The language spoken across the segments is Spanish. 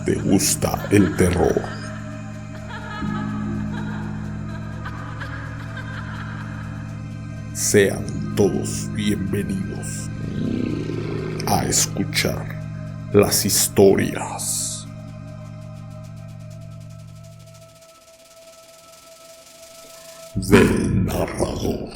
te gusta el terror. Sean todos bienvenidos a escuchar las historias del narrador.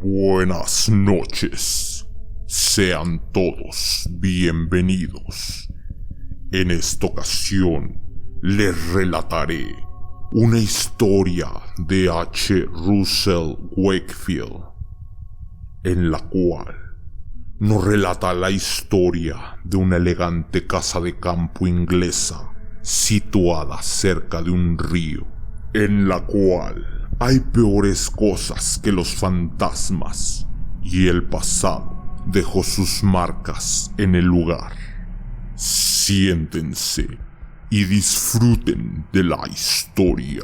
Buenas noches, sean todos bienvenidos. En esta ocasión les relataré una historia de H. Russell Wakefield, en la cual nos relata la historia de una elegante casa de campo inglesa situada cerca de un río, en la cual hay peores cosas que los fantasmas, y el pasado dejó sus marcas en el lugar. Siéntense y disfruten de la historia.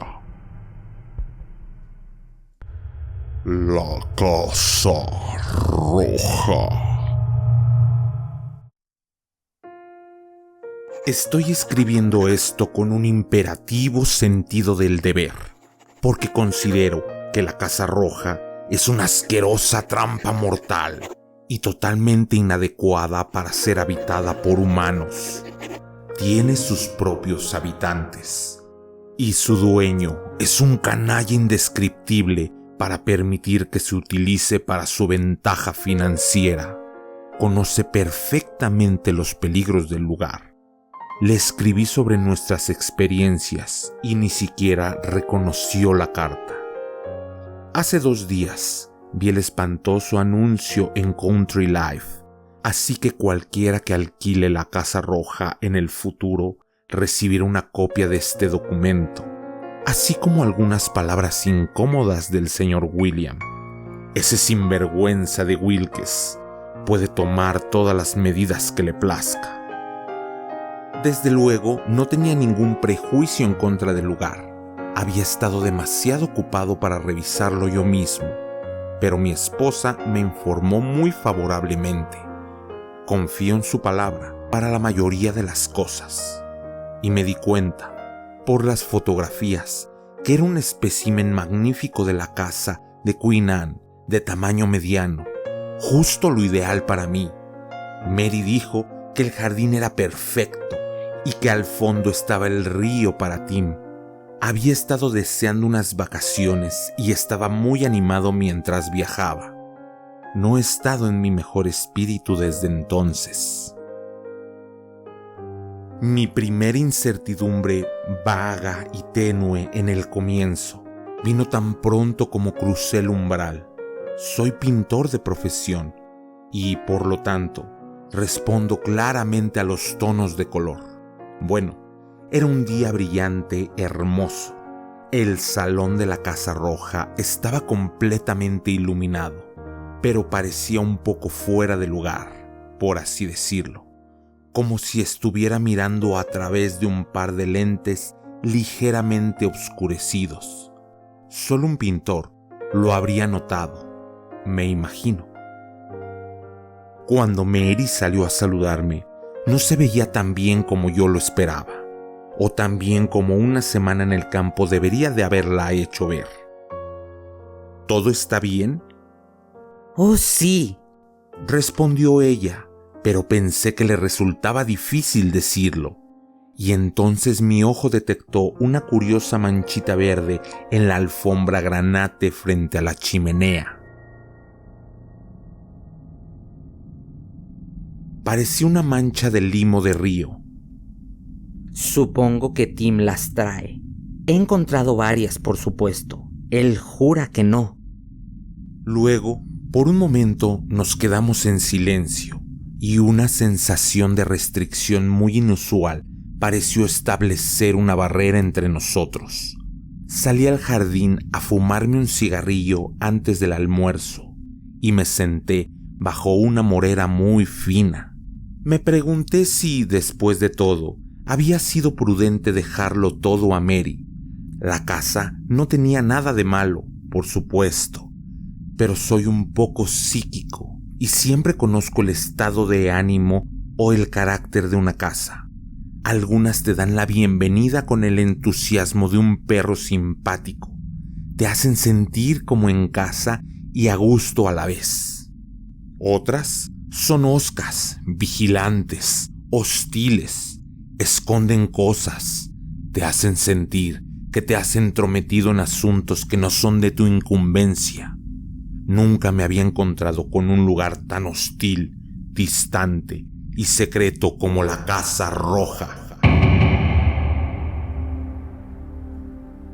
La Casa Roja. Estoy escribiendo esto con un imperativo sentido del deber, porque considero que la Casa Roja es una asquerosa trampa mortal y totalmente inadecuada para ser habitada por humanos. Tiene sus propios habitantes, y su dueño es un canalla indescriptible para permitir que se utilice para su ventaja financiera. Conoce perfectamente los peligros del lugar. Le escribí sobre nuestras experiencias y ni siquiera reconoció la carta. Hace 2 días vi el espantoso anuncio en Country Life, así que cualquiera que alquile la Casa Roja en el futuro recibirá una copia de este documento, así como algunas palabras incómodas del señor William. Ese sinvergüenza de Wilkes puede tomar todas las medidas que le plazca. Desde luego, no tenía ningún prejuicio en contra del lugar. Había estado demasiado ocupado para revisarlo yo mismo, pero mi esposa me informó muy favorablemente. Confío en su palabra para la mayoría de las cosas. Y me di cuenta, por las fotografías, que era un espécimen magnífico de la casa de Queen Anne, de tamaño mediano, justo lo ideal para mí. Mary dijo que el jardín era perfecto y que al fondo estaba el río para Tim. Había estado deseando unas vacaciones y estaba muy animado mientras viajaba. No he estado en mi mejor espíritu desde entonces. Mi primera incertidumbre, vaga y tenue en el comienzo, vino tan pronto como crucé el umbral. Soy pintor de profesión y, por lo tanto, respondo claramente a los tonos de color. Bueno, era un día brillante, hermoso. El salón de la Casa Roja estaba completamente iluminado, pero parecía un poco fuera de lugar, por así decirlo, como si estuviera mirando a través de un par de lentes ligeramente oscurecidos. Solo un pintor lo habría notado, me imagino. Cuando Mary salió a saludarme, no se veía tan bien como yo lo esperaba, o tan bien como una semana en el campo debería de haberla hecho ver. ¿Todo está bien? Oh, sí, respondió ella, pero pensé que le resultaba difícil decirlo, y entonces mi ojo detectó una curiosa manchita verde en la alfombra granate frente a la chimenea. Parecía una mancha de limo de río. Supongo que Tim las trae. He encontrado varias, por supuesto. Él jura que no. Luego, por un momento, nos quedamos en silencio y una sensación de restricción muy inusual pareció establecer una barrera entre nosotros. Salí al jardín a fumarme un cigarrillo antes del almuerzo y me senté bajo una morera muy fina. Me pregunté si, después de todo, había sido prudente dejarlo todo a Mary. La casa no tenía nada de malo, por supuesto, pero soy un poco psíquico y siempre conozco el estado de ánimo o el carácter de una casa. Algunas te dan la bienvenida con el entusiasmo de un perro simpático. Te hacen sentir como en casa y a gusto a la vez. Otras son hoscas, vigilantes, hostiles, esconden cosas, te hacen sentir que te has entrometido en asuntos que no son de tu incumbencia. Nunca me había encontrado con un lugar tan hostil, distante y secreto como la Casa Roja.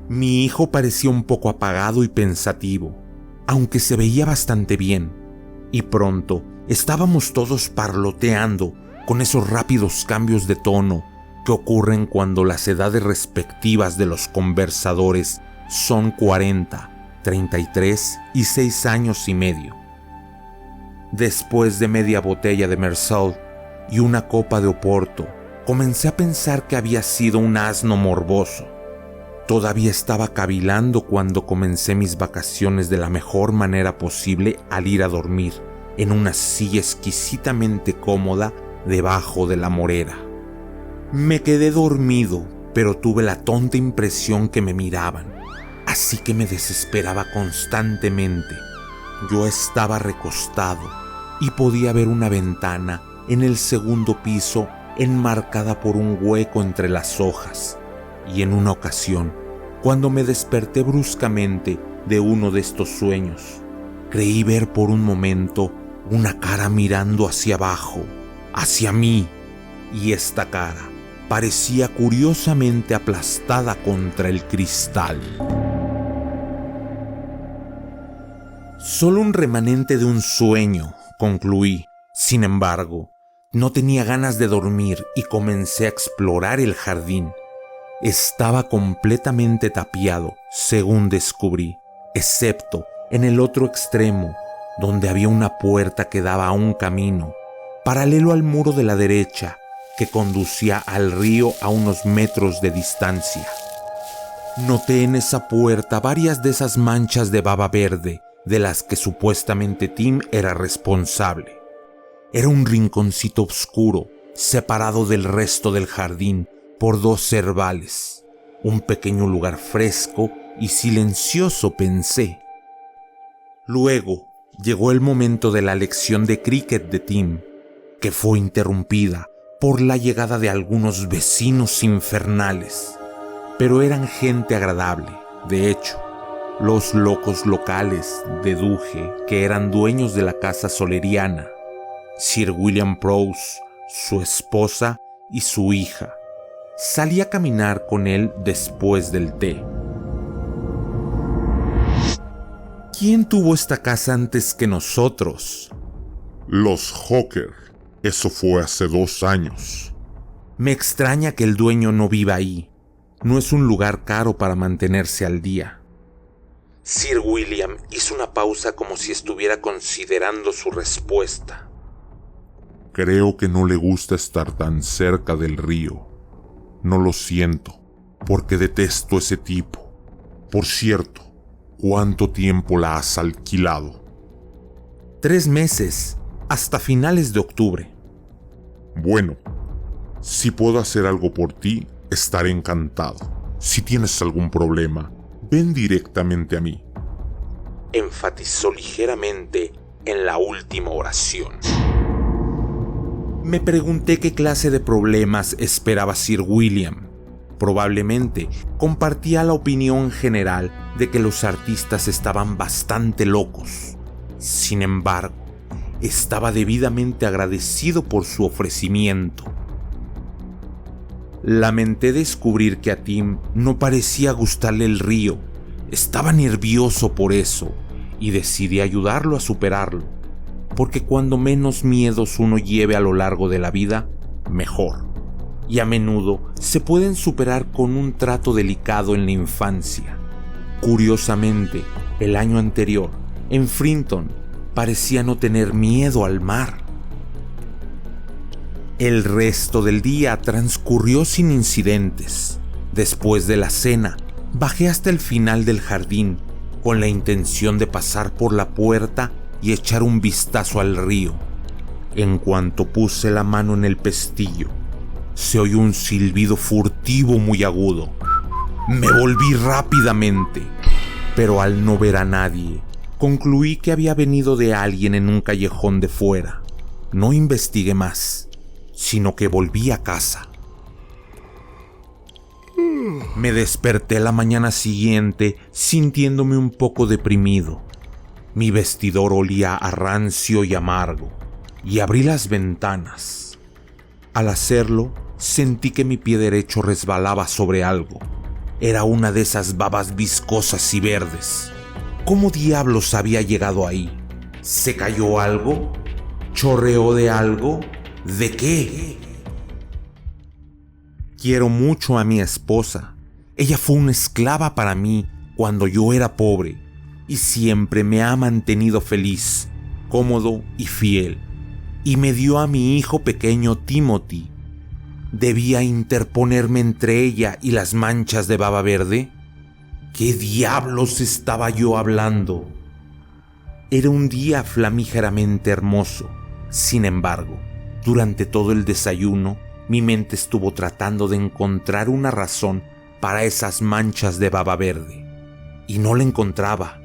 Mi hijo parecía un poco apagado y pensativo, aunque se veía bastante bien, y pronto estábamos todos parloteando con esos rápidos cambios de tono que ocurren cuando las edades respectivas de los conversadores son 40, 33 y 6 años y medio. Después de media botella de Mersal y una copa de Oporto, comencé a pensar que había sido un asno morboso. Todavía estaba cavilando cuando comencé mis vacaciones de la mejor manera posible al ir a dormir en una silla exquisitamente cómoda debajo de la morera. Me quedé dormido, pero tuve la tonta impresión que me miraban, así que me desesperaba constantemente. Yo estaba recostado y podía ver una ventana en el segundo piso enmarcada por un hueco entre las hojas, y en una ocasión, cuando me desperté bruscamente de uno de estos sueños, creí ver por un momento una cara mirando hacia abajo, hacia mí, y esta cara parecía curiosamente aplastada contra el cristal. Solo un remanente de un sueño, concluí. Sin embargo, no tenía ganas de dormir y comencé a explorar el jardín. Estaba completamente tapiado, según descubrí, excepto en el otro extremo, donde había una puerta que daba a un camino, paralelo al muro de la derecha, que conducía al río a unos metros de distancia. Noté en esa puerta varias de esas manchas de baba verde de las que supuestamente Tim era responsable. Era un rinconcito oscuro, separado del resto del jardín por 2 cervales. Un pequeño lugar fresco y silencioso, pensé. Luego llegó el momento de la lección de cricket de Tim, que fue interrumpida por la llegada de algunos vecinos infernales. Pero eran gente agradable. De hecho, los locos locales, deduje que eran dueños de la casa soleriana, Sir William Prowse, su esposa y su hija. Salí a caminar con él después del té. ¿Quién tuvo esta casa antes que nosotros? Los Hawker. Eso fue hace 2 años. Me extraña que el dueño no viva ahí. No es un lugar caro para mantenerse al día. Sir William hizo una pausa como si estuviera considerando su respuesta. Creo que no le gusta estar tan cerca del río. No lo siento, porque detesto ese tipo. Por cierto, ¿cuánto tiempo la has alquilado? 3 meses, hasta finales de octubre. Bueno, si puedo hacer algo por ti, estaré encantado. Si tienes algún problema, ven directamente a mí. Enfatizó ligeramente en la última oración. Me pregunté qué clase de problemas esperaba Sir William. Probablemente compartía la opinión general de que los artistas estaban bastante locos. Sin embargo, estaba debidamente agradecido por su ofrecimiento. Lamenté descubrir que a Tim no parecía gustarle el río. Estaba nervioso por eso y decidí ayudarlo a superarlo, porque cuando menos miedos uno lleve a lo largo de la vida, mejor. Y a menudo se pueden superar con un trato delicado en la infancia. Curiosamente, el año anterior, en Frinton, parecía no tener miedo al mar. El resto del día transcurrió sin incidentes. Después de la cena, bajé hasta el final del jardín con la intención de pasar por la puerta y echar un vistazo al río. En cuanto puse la mano en el pestillo, se oyó un silbido furtivo muy agudo. Me volví rápidamente, pero al no ver a nadie, concluí que había venido de alguien en un callejón de fuera. No investigué más, sino que volví a casa. Me desperté la mañana siguiente sintiéndome un poco deprimido. Mi vestidor olía a rancio y amargo, y abrí las ventanas. Al hacerlo, sentí que mi pie derecho resbalaba sobre algo. Era una de esas babas viscosas y verdes. ¿Cómo diablos había llegado ahí? ¿Se cayó algo? ¿Chorreó de algo? ¿De qué? Quiero mucho a mi esposa. Ella fue una esclava para mí cuando yo era pobre y siempre me ha mantenido feliz, cómodo y fiel. Y me dio a mi hijo pequeño Timothy. ¿Debía interponerme entre ella y las manchas de baba verde? ¿Qué diablos estaba yo hablando? Era un día flamígeramente hermoso. Sin embargo, durante todo el desayuno, mi mente estuvo tratando de encontrar una razón para esas manchas de baba verde, y no la encontraba.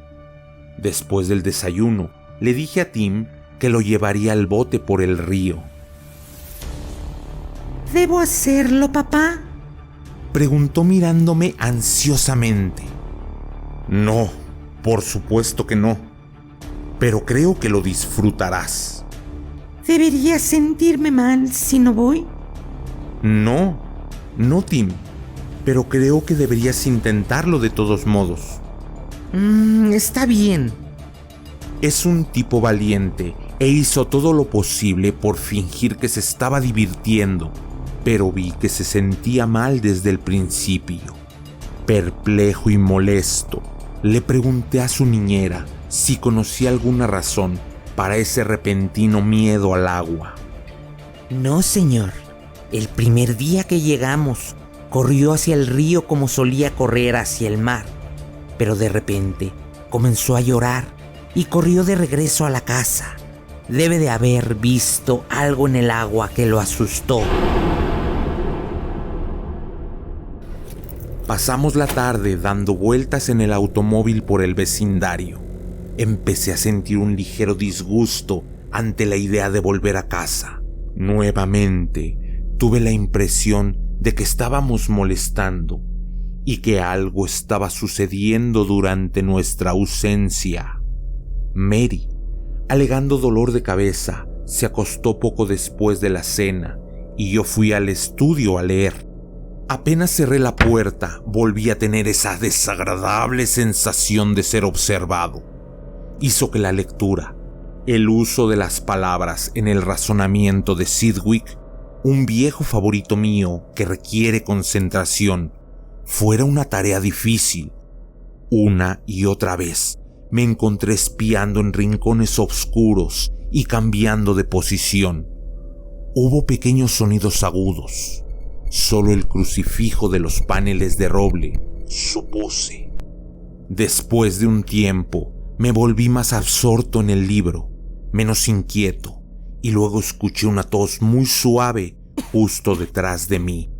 Después del desayuno, le dije a Tim que lo llevaría al bote por el río. ¿Debo hacerlo, papá?, preguntó mirándome ansiosamente. No, por supuesto que no, pero creo que lo disfrutarás. ¿Debería sentirme mal si no voy? No, Tim, pero creo que deberías intentarlo de todos modos. Está bien. Es un tipo valiente e hizo todo lo posible por fingir que se estaba divirtiendo, pero vi que se sentía mal desde el principio. Perplejo y molesto, le pregunté a su niñera si conocía alguna razón para ese repentino miedo al agua. No, señor. El primer día que llegamos, corrió hacia el río como solía correr hacia el mar, pero de repente comenzó a llorar y corrió de regreso a la casa. Debe de haber visto algo en el agua que lo asustó. Pasamos la tarde dando vueltas en el automóvil por el vecindario. Empecé a sentir un ligero disgusto ante la idea de volver a casa. Nuevamente, tuve la impresión de que estábamos molestando y que algo estaba sucediendo durante nuestra ausencia. Mary, alegando dolor de cabeza, se acostó poco después de la cena y yo fui al estudio a leer. Apenas cerré la puerta, volví a tener esa desagradable sensación de ser observado. Hizo que la lectura, el uso de las palabras en el razonamiento de Sidgwick, un viejo favorito mío que requiere concentración, fuera una tarea difícil. Una y otra vez me encontré espiando en rincones oscuros y cambiando de posición. Hubo pequeños sonidos agudos. Solo el crucifijo de los paneles de roble, supuse. Después de un tiempo, me volví más absorto en el libro, menos inquieto, y luego escuché una tos muy suave justo detrás de mí.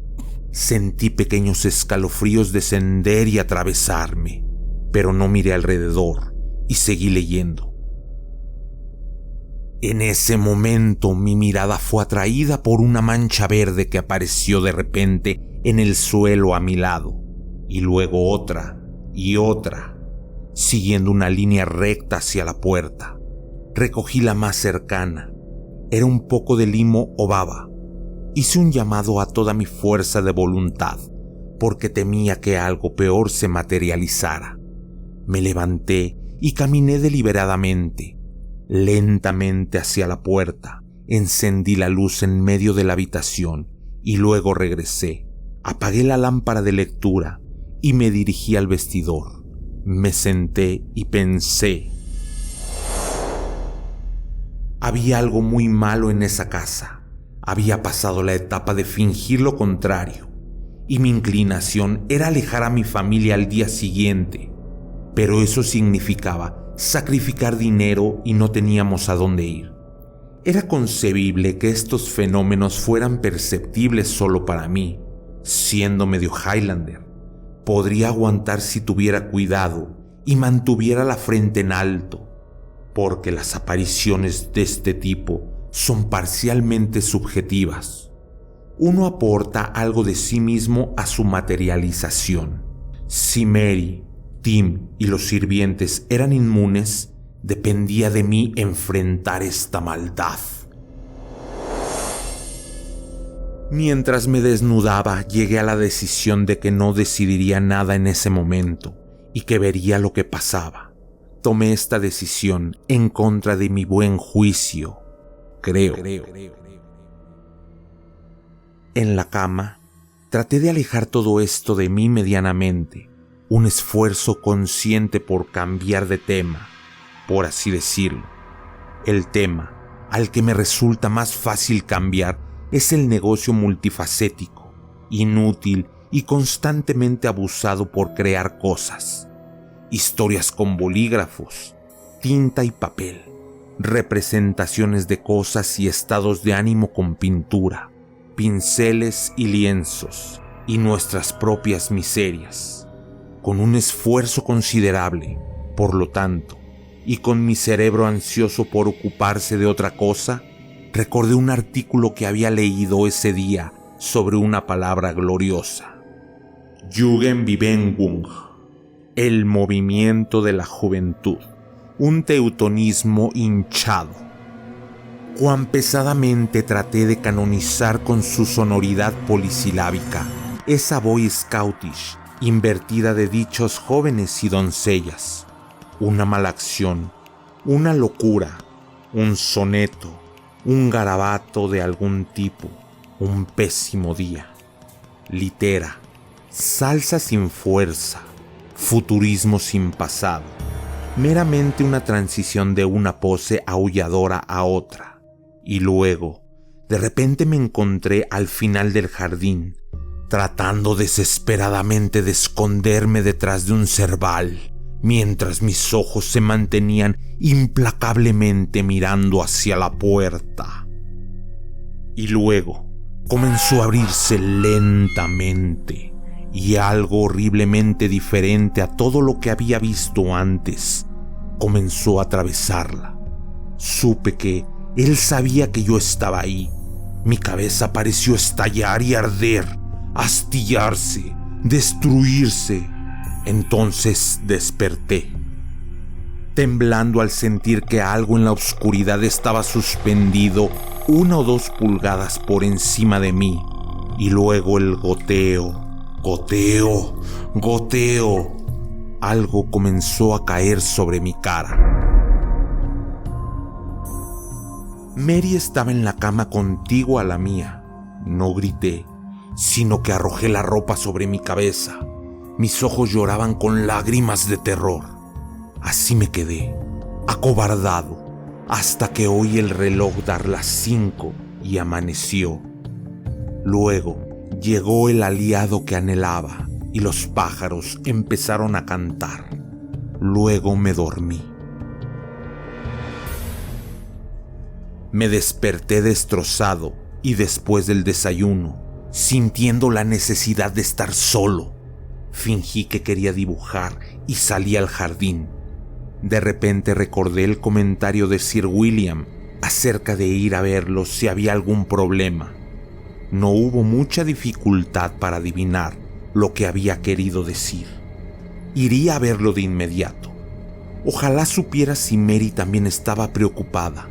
Sentí pequeños escalofríos descender y atravesarme, pero no miré alrededor y seguí leyendo. En ese momento mi mirada fue atraída por una mancha verde que apareció de repente en el suelo a mi lado, y luego otra y otra, siguiendo una línea recta hacia la puerta. Recogí la más cercana. Era un poco de limo o baba. Hice un llamado a toda mi fuerza de voluntad, porque temía que algo peor se materializara. Me levanté y caminé deliberadamente, lentamente hacia la puerta. Encendí la luz en medio de la habitación y luego regresé. Apagué la lámpara de lectura y me dirigí al vestidor. Me senté y pensé. Había algo muy malo en esa casa. Había pasado la etapa de fingir lo contrario, y mi inclinación era alejar a mi familia al día siguiente, pero eso significaba sacrificar dinero y no teníamos a dónde ir. Era concebible que estos fenómenos fueran perceptibles solo para mí, siendo medio Highlander. Podría aguantar si tuviera cuidado y mantuviera la frente en alto, porque las apariciones de este tipo son parcialmente subjetivas. Uno aporta algo de sí mismo a su materialización. Si Mary, Tim y los sirvientes eran inmunes, dependía de mí enfrentar esta maldad. Mientras me desnudaba, llegué a la decisión de que no decidiría nada en ese momento y que vería lo que pasaba. Tomé esta decisión en contra de mi buen juicio, creo. En la cama, traté de alejar todo esto de mí medianamente, un esfuerzo consciente por cambiar de tema, por así decirlo. El tema al que me resulta más fácil cambiar es el negocio multifacético, inútil y constantemente abusado por crear cosas. Historias con bolígrafos, tinta y papel, representaciones de cosas y estados de ánimo con pintura, pinceles y lienzos, y nuestras propias miserias. Con un esfuerzo considerable, por lo tanto, y con mi cerebro ansioso por ocuparse de otra cosa, recordé un artículo que había leído ese día sobre una palabra gloriosa: Jugendbewegung, el movimiento de la juventud, un teutonismo hinchado. Cuán pesadamente traté de canonizar con su sonoridad polisilábica esa Boy Scoutish invertida de dichos jóvenes y doncellas. Una mala acción, una locura, un soneto, un garabato de algún tipo, un pésimo día. Litera, salsa sin fuerza, futurismo sin pasado, meramente una transición de una pose aulladora a otra. Y luego, de repente me encontré al final del jardín, tratando desesperadamente de esconderme detrás de un cerval, mientras mis ojos se mantenían implacablemente mirando hacia la puerta. Y luego comenzó a abrirse lentamente, y algo horriblemente diferente a todo lo que había visto antes comenzó a atravesarla. Supe que él sabía que yo estaba ahí. Mi cabeza pareció estallar y arder, astillarse, destruirse. Entonces desperté, temblando al sentir que algo en la oscuridad estaba suspendido 1 o 2 pulgadas por encima de mí, y luego el goteo, goteo, goteo. Algo comenzó a caer sobre mi cara. Mary estaba en la cama contigua a la mía. No grité, sino que arrojé la ropa sobre mi cabeza. Mis ojos lloraban con lágrimas de terror. Así me quedé, acobardado, hasta que oí el reloj dar las 5 y amaneció. Luego llegó el aliado que anhelaba y los pájaros empezaron a cantar. Luego me dormí. Me desperté destrozado y después del desayuno, sintiendo la necesidad de estar solo, fingí que quería dibujar y salí al jardín. De repente recordé el comentario de Sir William acerca de ir a verlo si había algún problema. No hubo mucha dificultad para adivinar lo que había querido decir. Iría a verlo de inmediato. Ojalá supiera si Mary también estaba preocupada.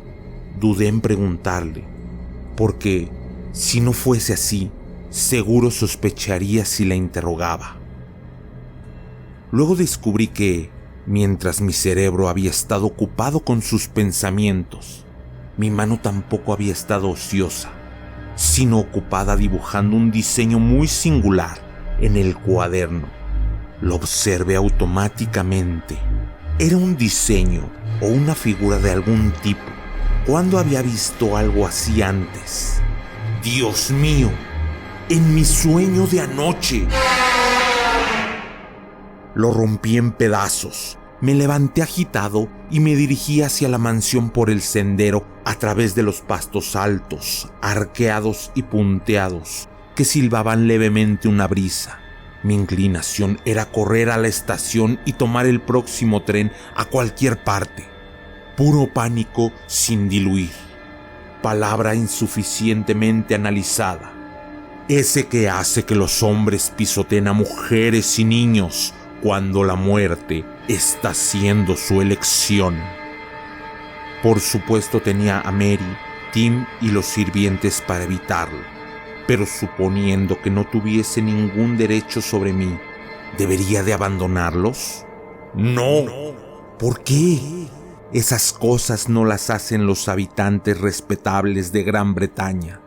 Dudé en preguntarle, porque si no fuese así, seguro sospecharía si la interrogaba. Luego descubrí que, mientras mi cerebro había estado ocupado con sus pensamientos, mi mano tampoco había estado ociosa, sino ocupada dibujando un diseño muy singular en el cuaderno. Lo observé automáticamente. Era un diseño o una figura de algún tipo. ¿Cuándo había visto algo así antes? Dios mío, en mi sueño de anoche. Lo rompí en pedazos. Me levanté agitado y me dirigí hacia la mansión por el sendero a través de los pastos altos, arqueados y punteados, que silbaban levemente una brisa. Mi inclinación era correr a la estación y tomar el próximo tren a cualquier parte. Puro pánico sin diluir. Palabra insuficientemente analizada. Ese que hace que los hombres pisoteen a mujeres y niños cuando la muerte está siendo su elección. Por supuesto tenía a Mary, Tim y los sirvientes para evitarlo, pero suponiendo que no tuviese ningún derecho sobre mí, ¿debería de abandonarlos? No. ¿Por qué? Esas cosas no las hacen los habitantes respetables de Gran Bretaña,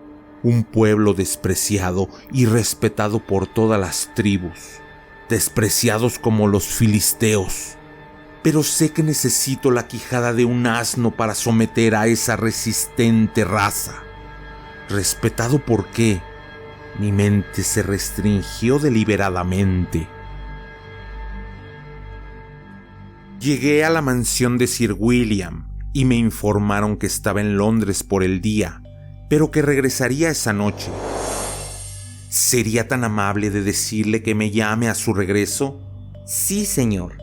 un pueblo despreciado y respetado por todas las tribus, despreciados como los filisteos. Pero sé que necesito la quijada de un asno para someter a esa resistente raza. ¿Respetado por qué? Mi mente se restringió deliberadamente. Llegué a la mansión de Sir William y me informaron que estaba en Londres por el día, pero que regresaría esa noche. ¿Sería tan amable de decirle que me llame a su regreso? Sí, señor.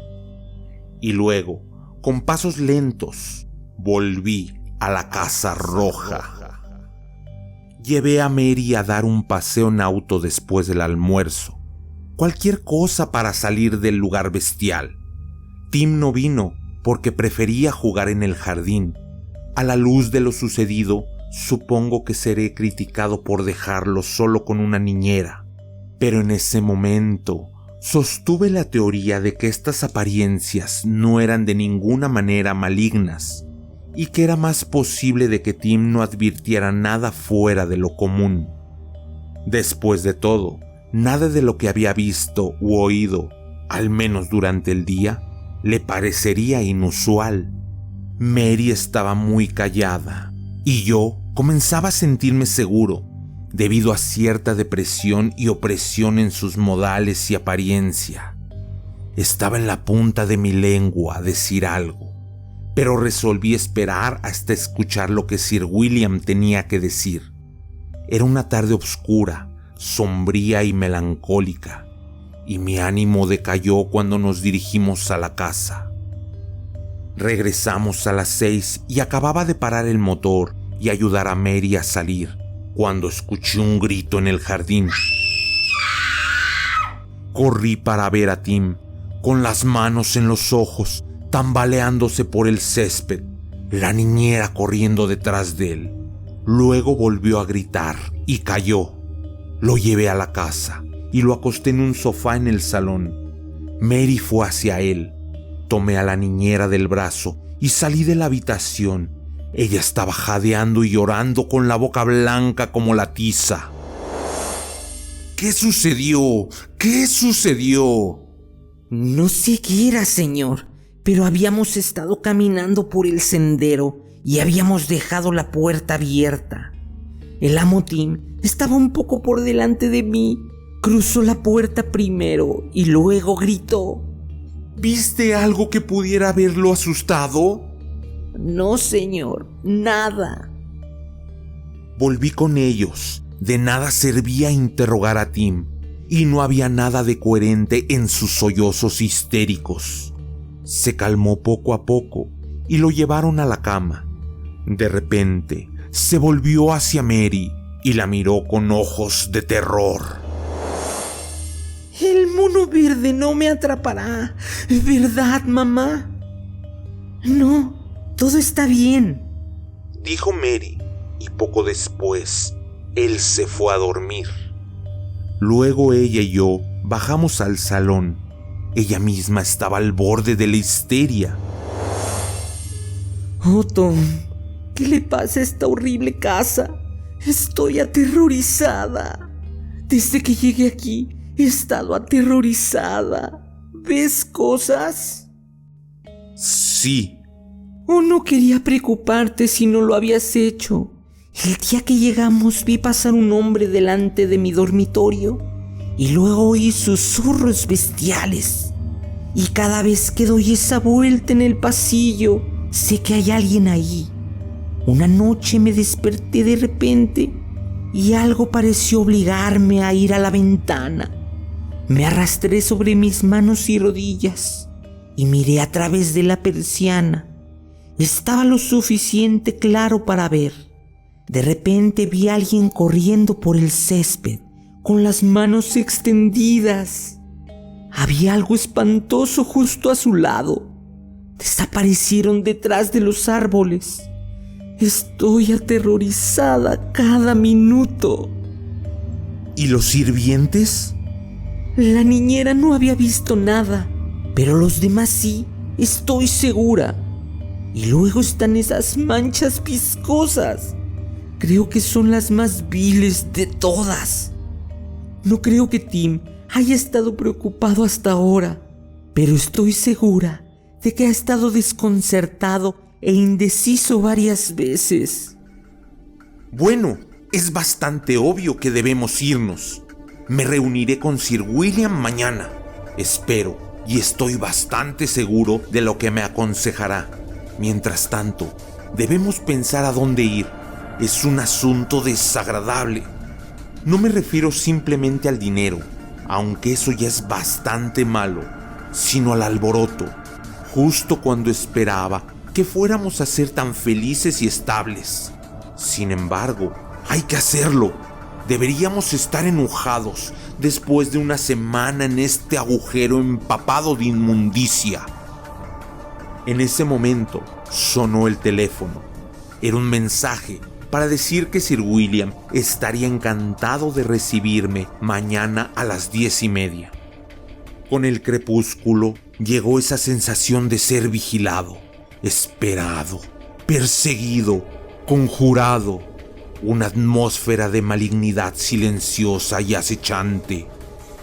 Y luego, con pasos lentos, volví a la Casa Roja. Llevé a Mary a dar un paseo en auto después del almuerzo. Cualquier cosa para salir del lugar bestial. Tim no vino porque prefería jugar en el jardín. A la luz de lo sucedido, supongo que seré criticado por dejarlo solo con una niñera. Pero en ese momento sostuve la teoría de que estas apariencias no eran de ninguna manera malignas y que era más posible de que Tim no advirtiera nada fuera de lo común. Después de todo, nada de lo que había visto u oído, al menos durante el día, le parecería inusual. Mary estaba muy callada y yo comenzaba a sentirme seguro debido a cierta depresión y opresión en sus modales y apariencia. Estaba en la punta de mi lengua a decir algo, pero resolví esperar hasta escuchar lo que Sir William tenía que decir. Era una tarde oscura, sombría y melancólica, y mi ánimo decayó cuando nos dirigimos a la casa. Regresamos a las 6 y acababa de parar el motor y ayudar a Mary a salir, cuando escuché un grito en el jardín. Corrí para ver a Tim, con las manos en los ojos, tambaleándose por el césped, la niñera corriendo detrás de él. Luego volvió a gritar y cayó. Lo llevé a la casa y lo acosté en un sofá en el salón. Mary fue hacia él. Tomé a la niñera del brazo y salí de la habitación. Ella estaba jadeando y llorando con la boca blanca como la tiza. ¿Qué sucedió? ¿Qué sucedió? No sé qué era, señor, pero habíamos estado caminando por el sendero y habíamos dejado la puerta abierta. El amo Tim estaba un poco por delante de mí. Cruzó la puerta primero y luego gritó. ¿Viste algo que pudiera haberlo asustado? No, señor, nada. Volví con ellos. De nada servía interrogar a Tim, y no había nada de coherente en sus sollozos histéricos. Se calmó poco a poco y lo llevaron a la cama. De repente, se volvió hacia Mary y la miró con ojos de terror. El mono verde no me atrapará, ¿verdad, mamá? No, todo está bien, dijo Mary, y poco después, él se fue a dormir. Luego ella y yo bajamos al salón. Ella misma estaba al borde de la histeria. Oh, Tom, ¿qué le pasa a esta horrible casa? Estoy aterrorizada. Desde que llegué aquí, he estado aterrorizada. ¿Ves cosas? Sí. Oh, no quería preocuparte si no lo habías hecho. El día que llegamos vi pasar un hombre delante de mi dormitorio y luego oí susurros bestiales. Y cada vez que doy esa vuelta en el pasillo, sé que hay alguien ahí. Una noche me desperté de repente y algo pareció obligarme a ir a la ventana. Me arrastré sobre mis manos y rodillas y miré a través de la persiana. Estaba lo suficiente claro para ver. De repente vi a alguien corriendo por el césped con las manos extendidas. Había algo espantoso justo a su lado. Desaparecieron detrás de los árboles. Estoy aterrorizada cada minuto. ¿Y los sirvientes? La niñera no había visto nada, pero los demás sí, estoy segura. Y luego están esas manchas viscosas. Creo que son las más viles de todas. No creo que Tim haya estado preocupado hasta ahora, pero estoy segura de que ha estado desconcertado e indeciso varias veces. Bueno, es bastante obvio que debemos irnos. Me reuniré con Sir William mañana. Espero y estoy bastante seguro de lo que me aconsejará. Mientras tanto, debemos pensar a dónde ir. Es un asunto desagradable. No me refiero simplemente al dinero, aunque eso ya es bastante malo, sino al alboroto, justo cuando esperaba que fuéramos a ser tan felices y estables. Sin embargo, hay que hacerlo. Deberíamos estar enojados después de una semana en este agujero empapado de inmundicia. En ese momento sonó el teléfono. Era un mensaje para decir que Sir William estaría encantado de recibirme mañana a las 10:30. Con el crepúsculo llegó esa sensación de ser vigilado, esperado, perseguido, conjurado. Una atmósfera de malignidad silenciosa y acechante.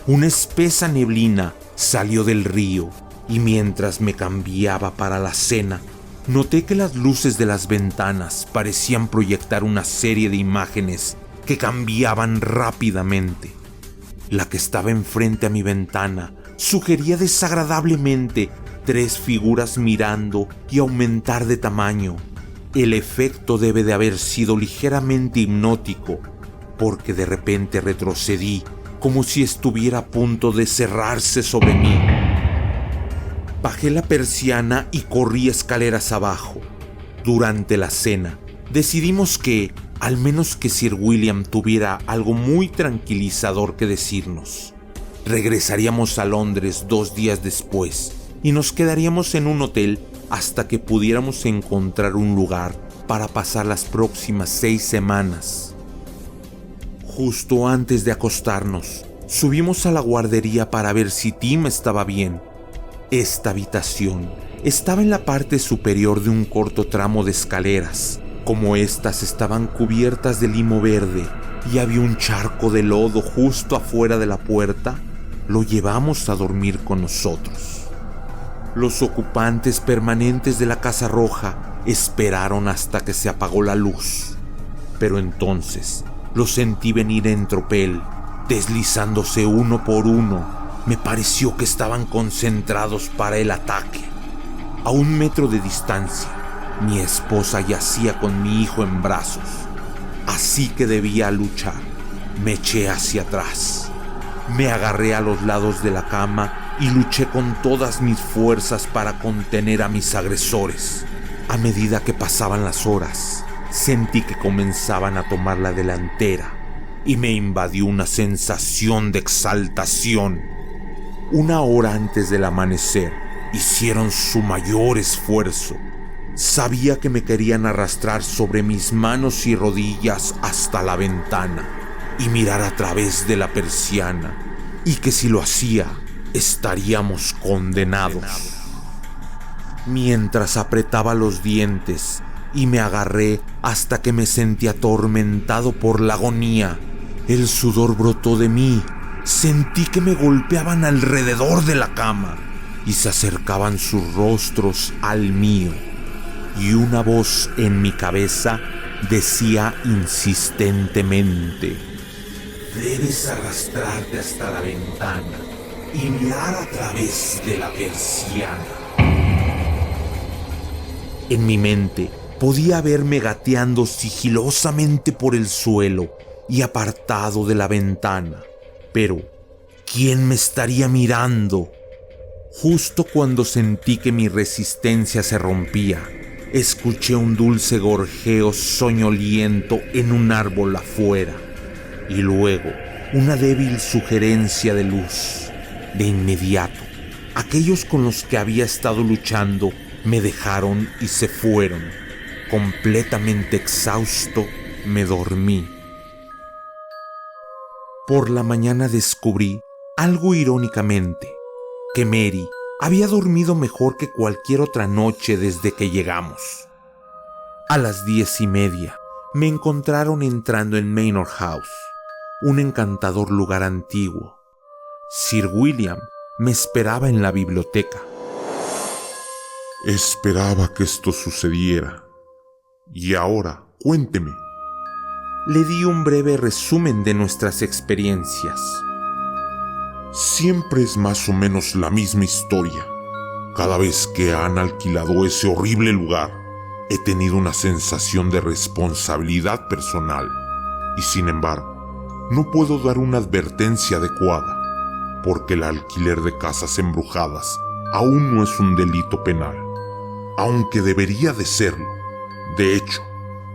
Una espesa neblina salió del río y mientras me cambiaba para la cena, noté que las luces de las ventanas parecían proyectar una serie de imágenes que cambiaban rápidamente. La que estaba enfrente a mi ventana sugería desagradablemente 3 figuras mirando y aumentar de tamaño. El efecto debe de haber sido ligeramente hipnótico, porque de repente retrocedí como si estuviera a punto de cerrarse sobre mí. Bajé la persiana y corrí escaleras abajo. Durante la cena, decidimos que, al menos que Sir William tuviera algo muy tranquilizador que decirnos, regresaríamos a Londres 2 días después y nos quedaríamos en un hotel hasta que pudiéramos encontrar un lugar para pasar las próximas 6 semanas. Justo antes de acostarnos, subimos a la guardería para ver si Tim estaba bien. Esta habitación estaba en la parte superior de un corto tramo de escaleras. Como estas estaban cubiertas de limo verde y había un charco de lodo justo afuera de la puerta, lo llevamos a dormir con nosotros. Los ocupantes permanentes de la Casa Roja esperaron hasta que se apagó la luz. Pero entonces los sentí venir en tropel, deslizándose uno por uno. Me pareció que estaban concentrados para el ataque. A 1 metro de distancia, mi esposa yacía con mi hijo en brazos. Así que debía luchar. Me eché hacia atrás. Me agarré a los lados de la cama y luché con todas mis fuerzas para contener a mis agresores. A medida que pasaban las horas, sentí que comenzaban a tomar la delantera y me invadió una sensación de exaltación. 1 hora antes del amanecer, hicieron su mayor esfuerzo. Sabía que me querían arrastrar sobre mis manos y rodillas hasta la ventana y mirar a través de la persiana, y que si lo hacía, estaríamos condenados. Mientras apretaba los dientes y me agarré hasta que me sentí atormentado por la agonía, el sudor brotó de mí. Sentí que me golpeaban alrededor de la cama y se acercaban sus rostros al mío, y una voz en mi cabeza decía insistentemente: debes arrastrarte hasta la ventana y mirar a través de la persiana. En mi mente podía verme gateando sigilosamente por el suelo y apartado de la ventana. Pero, ¿quién me estaría mirando? Justo cuando sentí que mi resistencia se rompía, escuché un dulce gorjeo soñoliento en un árbol afuera, y luego una débil sugerencia de luz. De inmediato, aquellos con los que había estado luchando me dejaron y se fueron. Completamente exhausto, me dormí. Por la mañana descubrí, algo irónicamente, que Mary había dormido mejor que cualquier otra noche desde que llegamos. A las 10:30 me encontraron entrando en Manor House, un encantador lugar antiguo. Sir William me esperaba en la biblioteca. Esperaba que esto sucediera. Y ahora, cuénteme. Le di un breve resumen de nuestras experiencias. Siempre es más o menos la misma historia. Cada vez que han alquilado ese horrible lugar, he tenido una sensación de responsabilidad personal. Y sin embargo, no puedo dar una advertencia adecuada, porque el alquiler de casas embrujadas aún no es un delito penal, aunque debería de serlo. De hecho,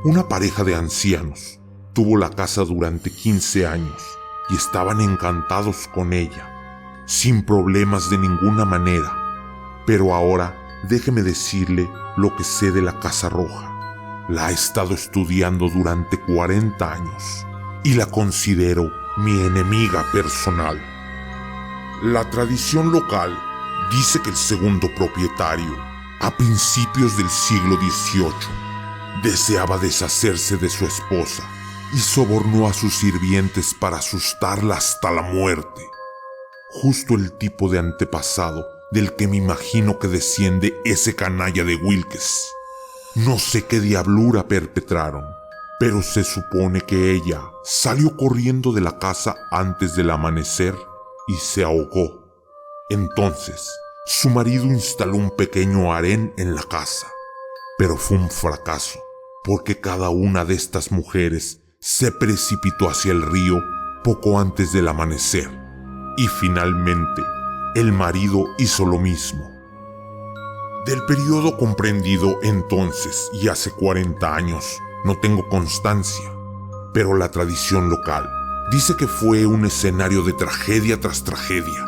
una pareja de ancianos tuvo la casa durante 15 años y estaban encantados con ella, sin problemas de ninguna manera. Pero ahora déjeme decirle lo que sé de la Casa Roja. La he estado estudiando durante 40 años y la considero mi enemiga personal. La tradición local dice que el segundo propietario, a principios del siglo XVIII, deseaba deshacerse de su esposa y sobornó a sus sirvientes para asustarla hasta la muerte. Justo el tipo de antepasado del que me imagino que desciende ese canalla de Wilkes. No sé qué diablura perpetraron, pero se supone que ella salió corriendo de la casa antes del amanecer y se ahogó. Entonces, su marido instaló un pequeño harén en la casa, pero fue un fracaso, porque cada una de estas mujeres se precipitó hacia el río poco antes del amanecer, y finalmente el marido hizo lo mismo. Del periodo comprendido entonces y hace 40 años no tengo constancia, pero la tradición local dice que fue un escenario de tragedia tras tragedia.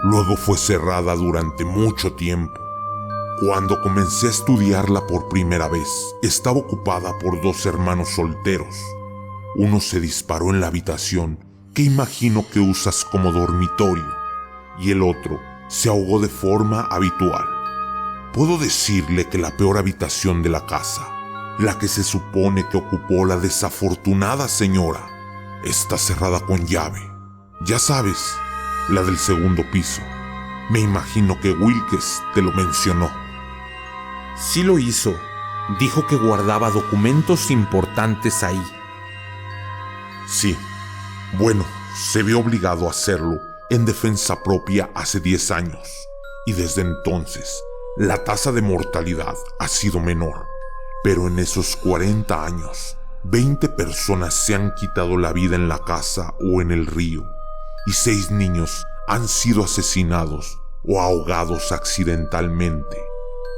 Luego fue cerrada durante mucho tiempo. Cuando comencé a estudiarla por primera vez, estaba ocupada por 2 hermanos solteros. Uno se disparó en la habitación que imagino que usas como dormitorio, y el otro se ahogó de forma habitual. Puedo decirle que la peor habitación de la casa, la que se supone que ocupó la desafortunada señora, está cerrada con llave. Ya sabes, la del segundo piso. Me imagino que Wilkes te lo mencionó. Sí lo hizo. Dijo que guardaba documentos importantes ahí. Sí. Bueno, se vio obligado a hacerlo en defensa propia hace 10 años. Y desde entonces, la tasa de mortalidad ha sido menor. Pero en esos 40 años, 20 personas se han quitado la vida en la casa o en el río, y 6 niños han sido asesinados o ahogados accidentalmente.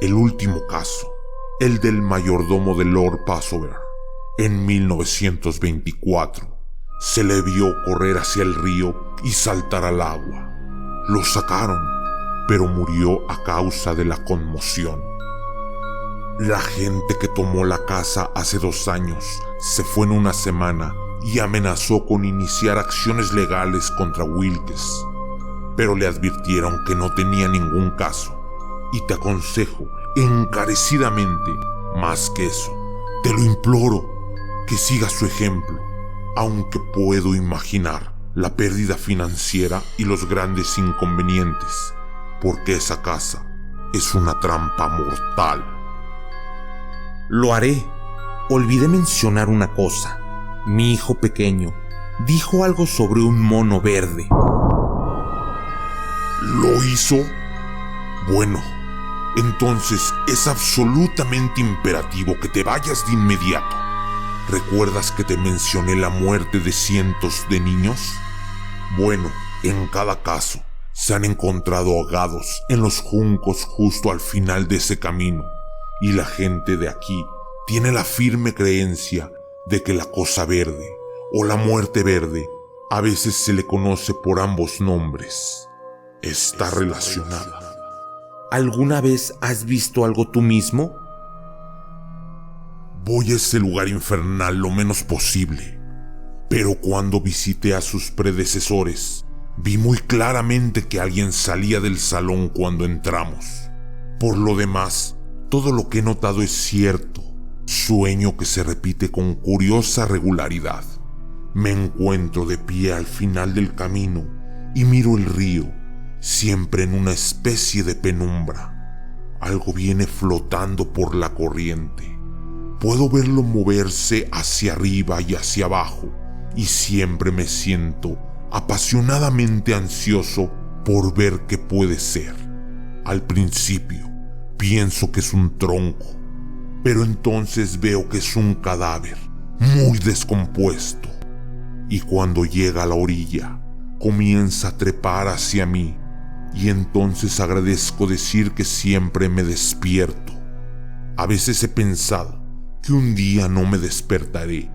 El último caso, el del mayordomo de Lord Passover, en 1924, se le vio correr hacia el río y saltar al agua. Lo sacaron, pero murió a causa de la conmoción. La gente que tomó la casa hace 2 años se fue en una semana y amenazó con iniciar acciones legales contra Wilkes, pero le advirtieron que no tenía ningún caso, y te aconsejo encarecidamente, más que eso, te lo imploro, que sigas su ejemplo, aunque puedo imaginar la pérdida financiera y los grandes inconvenientes, porque esa casa es una trampa mortal. Lo haré. olvidé mencionar una cosa. Mi hijo pequeño dijo algo sobre un mono verde. ¿Lo hizo? Bueno, entonces es absolutamente imperativo que te vayas de inmediato. ¿Recuerdas que te mencioné la muerte de cientos de niños? Bueno, en cada caso, se han encontrado ahogados en los juncos justo al final de ese camino, y la gente de aquí tiene la firme creencia de que la cosa verde o la muerte verde a veces se le conoce por ambos nombres. Está relacionada. ¿Alguna vez has visto algo tú mismo? Voy a ese lugar infernal lo menos posible, pero cuando visité a sus predecesores, vi muy claramente que alguien salía del salón cuando entramos. Por lo demás, todo lo que he notado es cierto, sueño que se repite con curiosa regularidad. Me encuentro de pie al final del camino y miro el río, siempre en una especie de penumbra. Algo viene flotando por la corriente. Puedo verlo moverse hacia arriba y hacia abajo, y siempre me siento apasionadamente ansioso por ver qué puede ser. Al principio, pienso que es un tronco, pero entonces veo que es un cadáver, muy descompuesto. Y cuando llega a la orilla, comienza a trepar hacia mí, y entonces agradezco decir que siempre me despierto. A veces he pensado que un día no me despertaré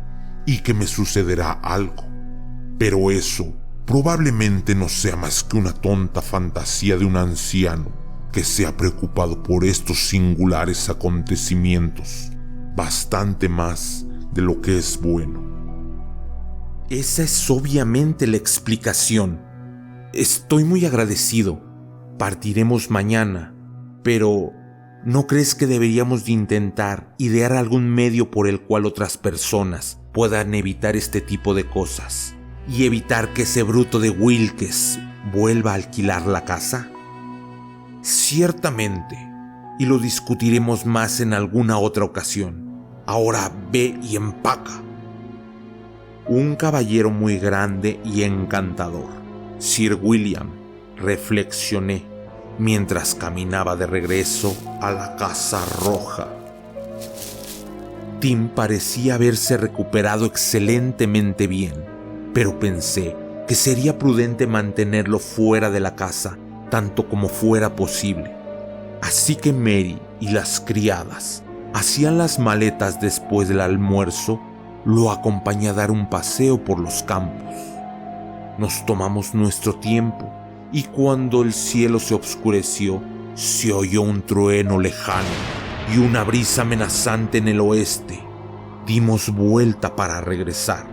y que me sucederá algo, pero eso probablemente no sea más que una tonta fantasía de un anciano que se ha preocupado por estos singulares acontecimientos bastante más de lo que es bueno. Esa es obviamente la explicación. Estoy muy agradecido. Partiremos mañana, pero ¿no crees que deberíamos de intentar idear algún medio por el cual otras personas puedan evitar este tipo de cosas y evitar que ese bruto de Wilkes vuelva a alquilar la casa? Ciertamente, y lo discutiremos más en alguna otra ocasión. Ahora ve y empaca. Un caballero muy grande y encantador, Sir William, reflexioné mientras caminaba de regreso a la Casa Roja. Tim parecía haberse recuperado excelentemente bien, pero pensé que sería prudente mantenerlo fuera de la casa tanto como fuera posible. Así que Mary y las criadas hacían las maletas después del almuerzo. Lo acompañé a dar un paseo por los campos. Nos tomamos nuestro tiempo y cuando el cielo se oscureció, se oyó un trueno lejano y una brisa amenazante en el oeste. Dimos vuelta para regresar.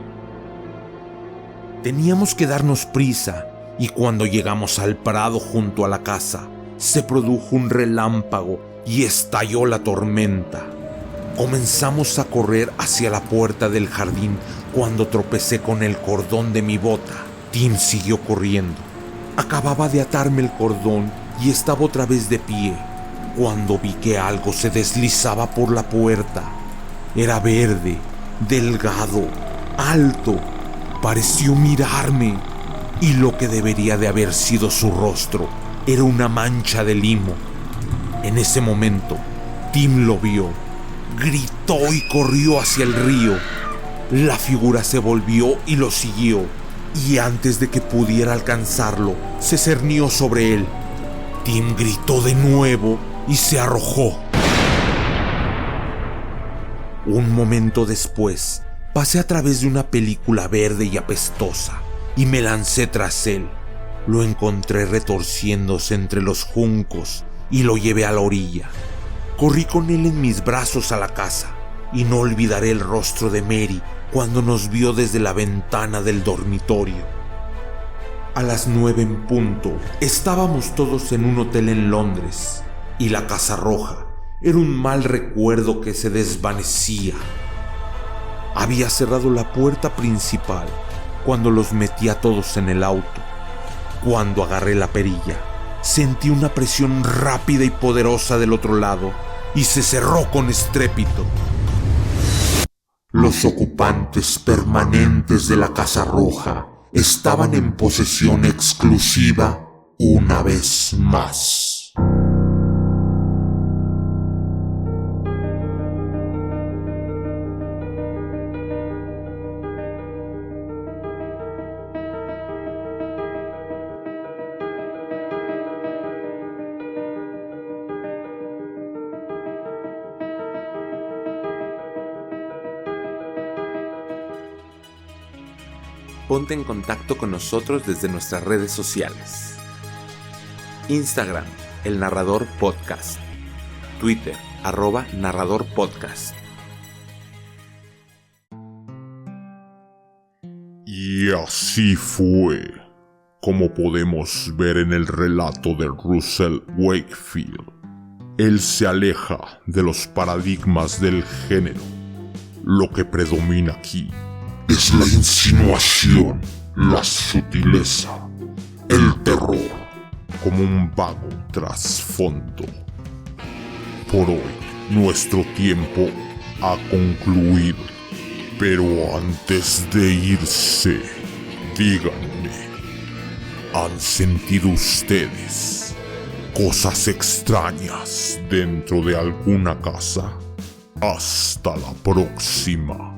Teníamos que darnos prisa y cuando llegamos al prado junto a la casa, se produjo un relámpago y estalló la tormenta. Comenzamos a correr hacia la puerta del jardín cuando tropecé con el cordón de mi bota. Tim siguió corriendo. Acababa de atarme el cordón y estaba otra vez de pie cuando vi que algo se deslizaba por la puerta. Era verde, delgado, alto. Pareció mirarme y lo que debería de haber sido su rostro era una mancha de limo. En ese momento, Tim lo vio. Gritó y corrió hacia el río. La figura se volvió y lo siguió, y antes de que pudiera alcanzarlo, se cernió sobre él. Tim gritó de nuevo y se arrojó. Un momento después, pasé a través de una película verde y apestosa y me lancé tras él. Lo encontré retorciéndose entre los juncos y lo llevé a la orilla. Corrí con él en mis brazos a la casa y no olvidaré el rostro de Mary cuando nos vio desde la ventana del dormitorio. A las 9 en punto, estábamos todos en un hotel en Londres y la Casa Roja era un mal recuerdo que se desvanecía. Había cerrado la puerta principal cuando los metí a todos en el auto. Cuando agarré la perilla, sentí una presión rápida y poderosa del otro lado y se cerró con estrépito. Los ocupantes permanentes de la Casa Roja estaban en posesión exclusiva una vez más. Ponte en contacto con nosotros desde nuestras redes sociales. Instagram, El Narrador Podcast. Twitter, @Narrador Podcast. Y así fue como podemos ver en el relato de Russell Wakefield. Él se aleja de los paradigmas del género. Lo que predomina aquí es la insinuación, la sutileza, el terror, como un vago trasfondo. Por hoy, nuestro tiempo ha concluido, pero antes de irse, díganme, ¿han sentido ustedes cosas extrañas dentro de alguna casa? Hasta la próxima.